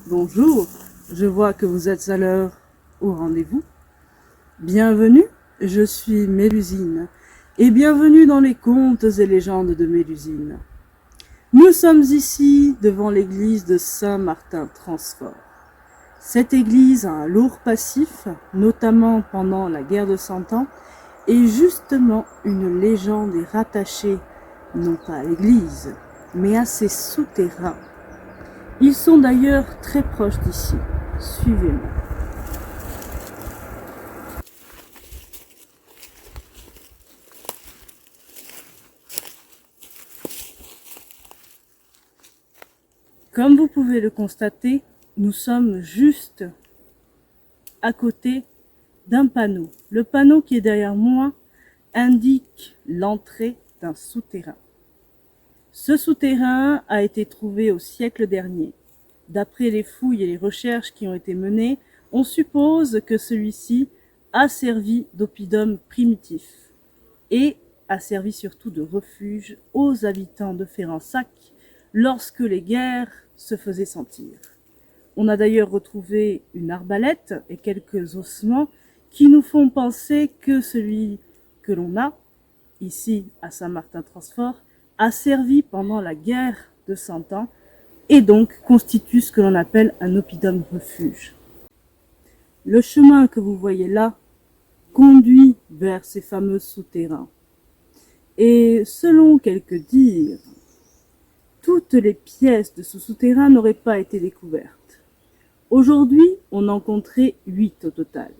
Bonjour, je vois que vous êtes à l'heure au rendez-vous. Bienvenue, je suis Mélusine et bienvenue dans les contes et légendes de Mélusine. Nous sommes ici devant l'église de Saint-Martin-Transfort. Cette église a un lourd passif, notamment pendant la guerre de Cent Ans, et justement une légende est rattachée non pas à l'église, mais à ses souterrains. Ils sont d'ailleurs très proches d'ici. Suivez-moi. Comme vous pouvez le constater, nous sommes juste à côté d'un panneau. Le panneau qui est derrière moi indique l'entrée d'un souterrain. Ce souterrain a été trouvé au siècle dernier. D'après les fouilles et les recherches qui ont été menées, on suppose que celui-ci a servi d'oppidum primitif et a servi surtout de refuge aux habitants de Férensac lorsque les guerres se faisaient sentir. On a d'ailleurs retrouvé une arbalète et quelques ossements qui nous font penser que celui que l'on a ici à Saint-Martin-Transfort a servi pendant la guerre de Cent Ans et donc constitue ce que l'on appelle un oppidum refuge. Le chemin que vous voyez là conduit vers ces fameux souterrains. Et selon quelques dires, toutes les pièces de ce souterrain n'auraient pas été découvertes. Aujourd'hui, on en compterait 8 au total.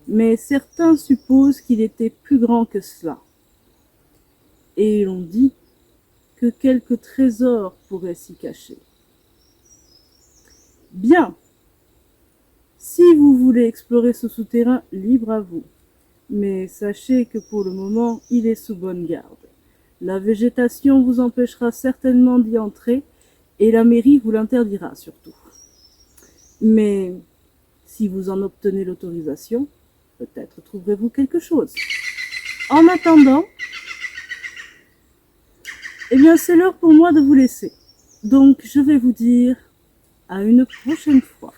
Mais certains supposent qu'il était plus grand que cela. Et l'on dit que quelques trésors pourraient s'y cacher. Bien. Si vous voulez explorer ce souterrain, libre à vous. Mais sachez que pour le moment, il est sous bonne garde. La végétation vous empêchera certainement d'y entrer et la mairie vous l'interdira surtout. Mais si vous en obtenez l'autorisation, peut-être trouverez-vous quelque chose. En attendant, eh bien c'est l'heure pour moi de vous laisser. Donc je vais vous dire à une prochaine fois.